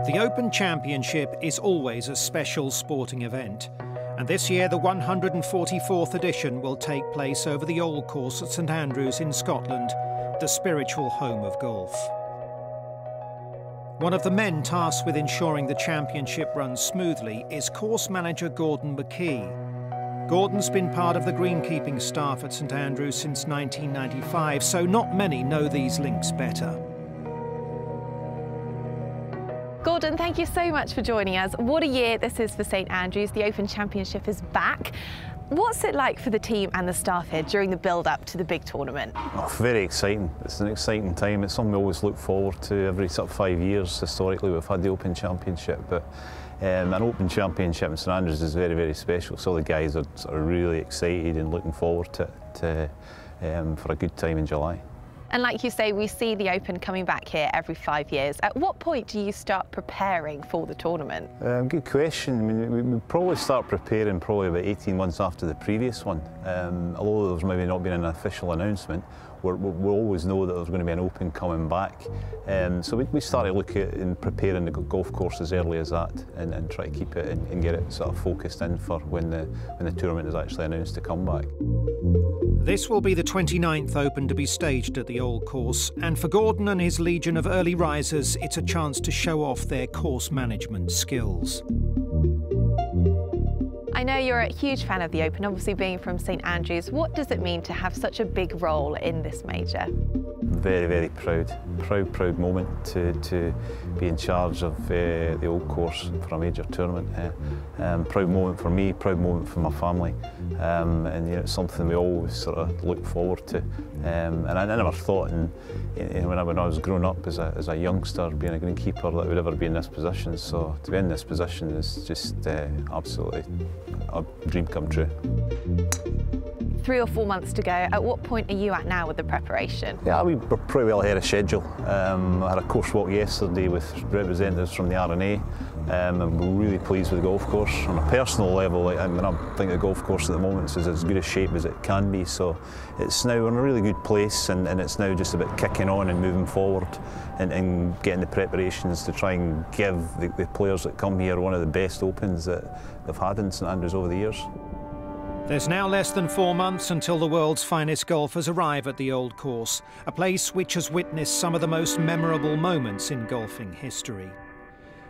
The Open Championship is always a special sporting event, and this year the 144th edition will take place over the Old Course at St Andrews in Scotland, the spiritual home of golf. One of the men tasked with ensuring the championship runs smoothly is Course Manager Gordon McKie. Gordon's been part of the greenkeeping staff at St Andrews since 1995, so not many know these links better. Gordon, thank you so much for joining us. What a year this is for St Andrews. The Open Championship is back. What's it like for the team and the staff here during the build-up to the big tournament? Oh, very exciting. It's an exciting time. It's something we always look forward to. Every sort of 5 years, historically, we've had the Open Championship, but an Open Championship in St Andrews is very, very special. So the guys are sort of really excited and looking forward to it for a good time in July. And like you say, we see the Open coming back here every 5 years. At what point do you start preparing for the tournament? Good question. I mean, we probably start preparing probably about 18 months after the previous one. Although there's maybe not been an official announcement, we always know that there's going to be an Open coming back. So we started looking at and preparing the golf course as early as that, and try to keep it and get it sort of focused in for when the tournament is actually announced to come back. This will be the 29th Open to be staged at the Old Course, and for Gordon and his legion of early risers, it's a chance to show off their course management skills. I know you're a huge fan of the Open, obviously being from St Andrews. What does it mean to have such a big role in this major? Very, very proud. Proud moment to be in charge of the Old Course for a major tournament. Proud moment for me, proud moment for my family, and it's something we always sort of look forward to. And I never thought, when I was growing up as a youngster, being a greenkeeper, that I would ever be in this position. So to be in this position is just absolutely a dream come true. 3 or 4 months to go. At what point are you at now with the preparation? Yeah, we're pretty well ahead of schedule. I had a course walk yesterday with representatives from the R&A, and we're really pleased with the golf course. On a personal level, I think the golf course at the moment is as good a shape as it can be, so it's now in a really good place, and it's now just about kicking on and moving forward and getting the preparations to try and give the players that come here one of the best Opens that they've had in St Andrews over the years. There's now less than 4 months until the world's finest golfers arrive at the Old Course, a place which has witnessed some of the most memorable moments in golfing history.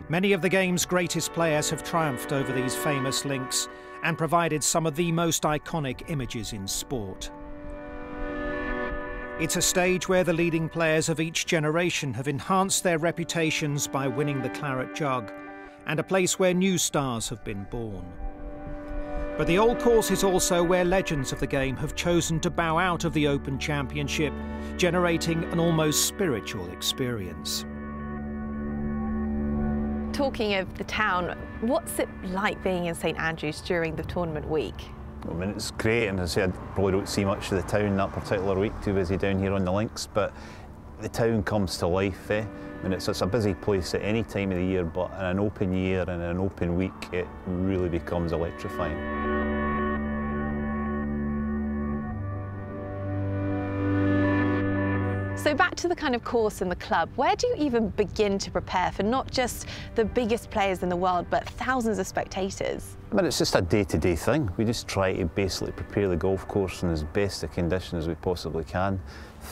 Many of the game's greatest players have triumphed over these famous links and provided some of the most iconic images in sport. It's a stage where the leading players of each generation have enhanced their reputations by winning the Claret Jug, and a place where new stars have been born. But the Old Course is also where legends of the game have chosen to bow out of the Open Championship, generating an almost spiritual experience. Talking of the town, what's it like being in St Andrews during the tournament week? I mean, it's great, and as I said, I probably don't see much of the town that particular week, too busy down here on the links, but the town comes to life. I mean, it's a busy place at any time of the year, but in an open year and an open week, it really becomes electrifying. So back to the kind of course and the club, where do you even begin to prepare for not just the biggest players in the world, but thousands of spectators? I mean, it's just a day-to-day thing. We just try to basically prepare the golf course in as best a condition as we possibly can.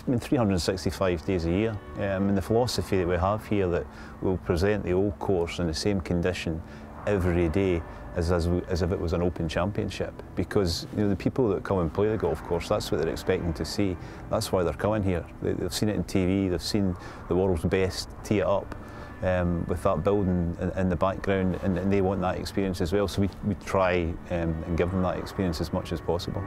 I mean, 365 days a year. And the philosophy that we have here, that we'll present the Old Course in the same condition every day as if it was an Open Championship, because the people that come and play the golf course, that's what they're expecting to see. That's why they're coming here. They've seen it on TV, they've seen the world's best tee it up with that building in the background, and they want that experience as well, so we try and give them that experience as much as possible.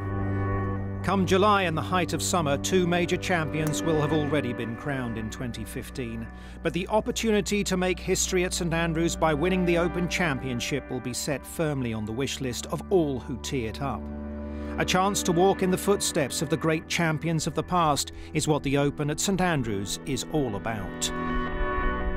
Come July and the height of summer, 2 major champions will have already been crowned in 2015. But the opportunity to make history at St Andrews by winning the Open Championship will be set firmly on the wish list of all who tee it up. A chance to walk in the footsteps of the great champions of the past is what the Open at St Andrews is all about.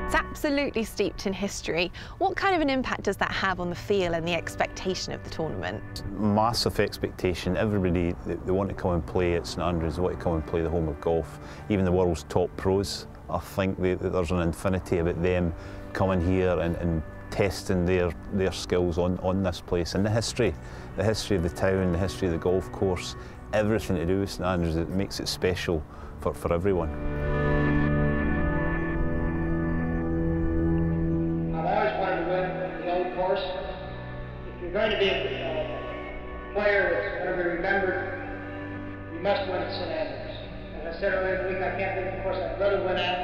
It's absolutely steeped in history. What kind of an impact does that have on the feel and the expectation of the tournament? Massive expectation. Everybody, they want to come and play at St Andrews, they want to come and play the home of golf. Even the world's top pros I think that there's an infinity about them coming here and testing their skills on this place, and the history of the town, the history of the golf course, everything to do with St Andrews that makes it special for everyone. I've always wanted to win the old course. If you're going to be a player that's going to be remembered, you must win at St Andrews. As I said earlier in the week, I can't think of the course I'd rather win at,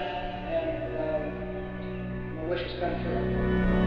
and my wish has come true.